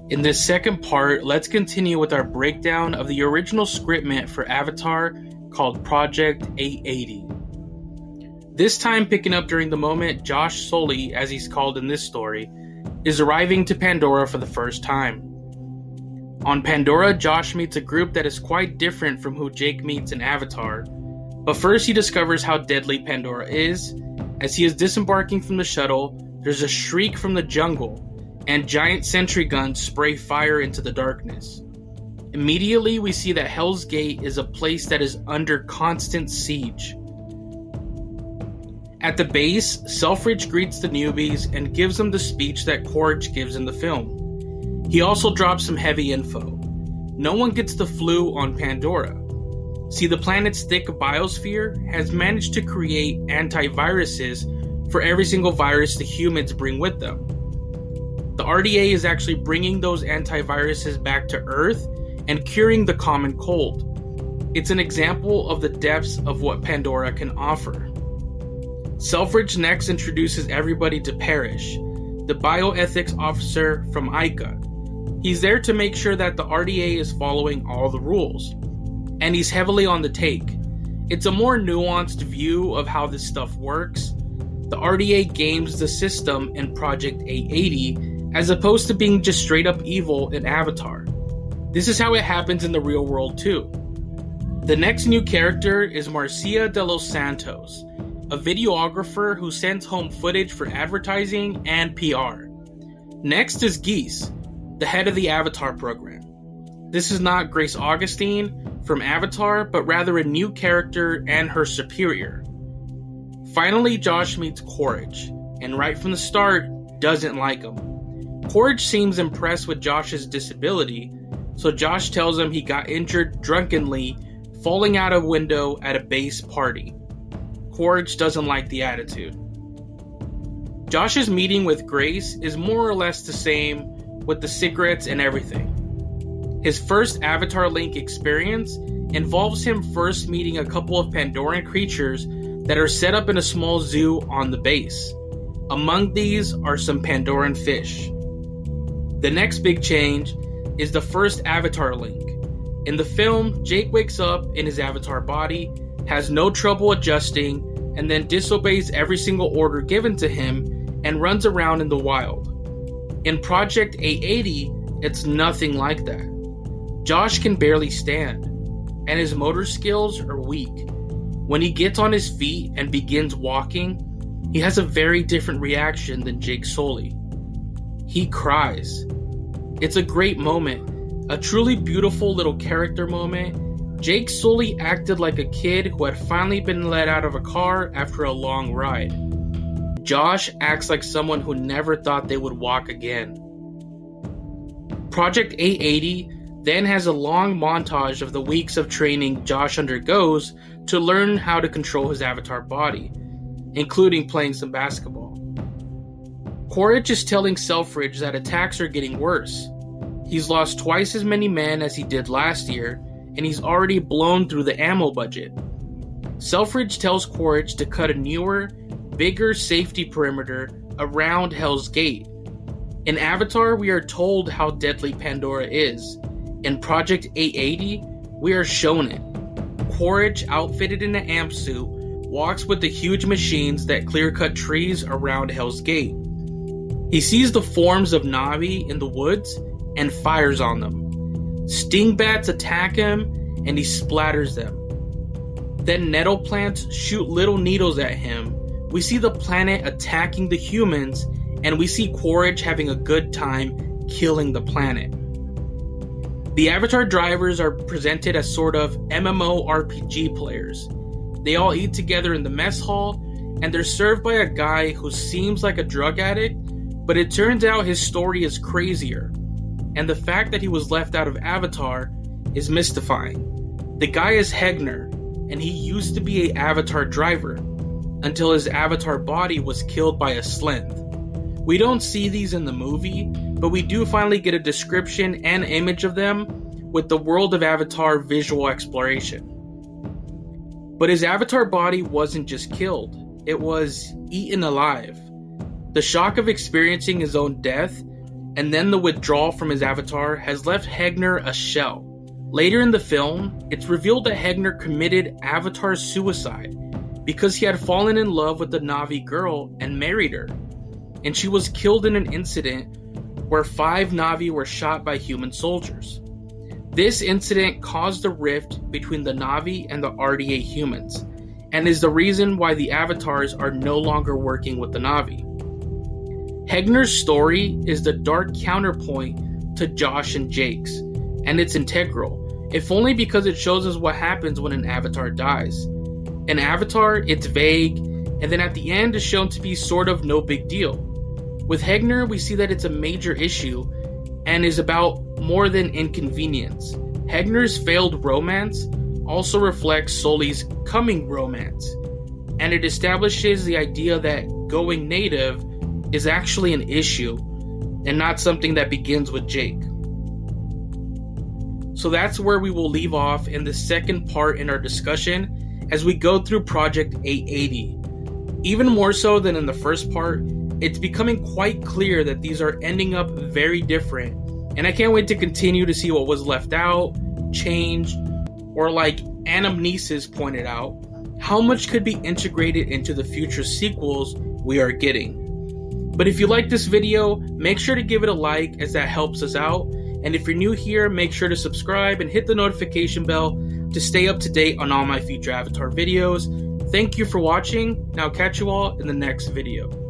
In this second part, let's continue with our breakdown of the original scriptment for Avatar called Project 880. This time picking up during the moment Josh Sully, as he's called in this story, is arriving to Pandora for the first time. On Pandora, Josh meets a group that is quite different from who Jake meets in Avatar, but first he discovers how deadly Pandora is. As he is disembarking from the shuttle, there's a shriek from the jungle, and giant sentry guns spray fire into the darkness. Immediately, we see that Hell's Gate is a place that is under constant siege. At the base, Selfridge greets the newbies and gives them the speech that Quaritch gives in the film. He also drops some heavy info. No one gets the flu on Pandora. See, the planet's thick biosphere has managed to create antiviruses for every single virus the humans bring with them. The RDA is actually bringing those antiviruses back to Earth and curing the common cold. It's an example of the depths of what Pandora can offer. Selfridge next introduces everybody to Parrish, the bioethics officer from ICA. He's there to make sure that the RDA is following all the rules, and he's heavily on the take. It's a more nuanced view of how this stuff works. The RDA games the system in Project 880 as opposed to being just straight up evil in Avatar. This is how it happens in the real world too. The next new character is Marcia de los Santos, a videographer who sends home footage for advertising and PR. Next is Geese, the head of the Avatar program. This is not Grace Augustine from Avatar, but rather a new character and her superior. Finally, Josh meets Quaritch, and right from the start, doesn't like him. Quaritch seems impressed with Josh's disability, so Josh tells him he got injured drunkenly falling out a window at a base party. Quaritch doesn't like the attitude. Josh's meeting with Grace is more or less the same with the cigarettes and everything. His first Avatar Link experience involves him first meeting a couple of Pandoran creatures that are set up in a small zoo on the base. Among these are some Pandoran fish. The next big change is the first Avatar Link. In the film, Jake wakes up in his Avatar body, has no trouble adjusting, and then disobeys every single order given to him and runs around in the wild. In Project 880, it's nothing like that. Josh can barely stand, and his motor skills are weak. When he gets on his feet and begins walking, he has a very different reaction than Jake Sully. He cries. It's a great moment, a truly beautiful little character moment. Jake Sully acted like a kid who had finally been let out of a car after a long ride. Josh acts like someone who never thought they would walk again. Project 880 then has a long montage of the weeks of training Josh undergoes to learn how to control his Avatar body, including playing some basketball. Quaritch is telling Selfridge that attacks are getting worse. He's lost twice as many men as he did last year, and he's already blown through the ammo budget. Selfridge tells Quaritch to cut a newer, bigger safety perimeter around Hell's Gate. In Avatar, we are told how deadly Pandora is. In Project 880, we are shown it. Quaritch, outfitted in an amp suit, walks with the huge machines that clear-cut trees around Hell's Gate. He sees the forms of Na'vi in the woods and fires on them. Sting bats attack him and he splatters them. Then nettle plants shoot little needles at him. We see the planet attacking the humans, and we see Quaritch having a good time killing the planet. The Avatar drivers are presented as sort of MMORPG players. They all eat together in the mess hall, and they're served by a guy who seems like a drug addict, but it turns out his story is crazier, and the fact that he was left out of Avatar is mystifying. The guy is Hegner, and he used to be an Avatar driver, until his Avatar body was killed by a Slynth. We don't see these in the movie, but we do finally get a description and image of them with the world of Avatar visual exploration. But his Avatar body wasn't just killed, it was eaten alive. The shock of experiencing his own death and then the withdrawal from his avatar has left Hegner a shell. Later in the film, it's revealed that Hegner committed avatar suicide because he had fallen in love with the Na'vi girl and married her, and she was killed in an incident where 5 Na'vi were shot by human soldiers. This incident caused a rift between the Na'vi and the RDA humans, and is the reason why the avatars are no longer working with the Na'vi. Hegner's story is the dark counterpoint to Josh and Jake's, and it's integral, if only because it shows us what happens when an avatar dies. An avatar, it's vague, and then at the end is shown to be sort of no big deal. With Hegner, we see that it's a major issue and is about more than inconvenience. Hegner's failed romance also reflects Sully's coming romance, and it establishes the idea that going native is actually an issue and not something that begins with Jake. So that's where we will leave off in the second part in our discussion as we go through Project 880. Even more so than in the first part, it's becoming quite clear that these are ending up very different, and I can't wait to continue to see what was left out, changed, or like Anamnesis pointed out, how much could be integrated into the future sequels we are getting. But if you like this video, make sure to give it a like as that helps us out, and if you're new here, make sure to subscribe and hit the notification bell to stay up to date on all my future Avatar videos. Thank you for watching, and I'll catch you all in the next video.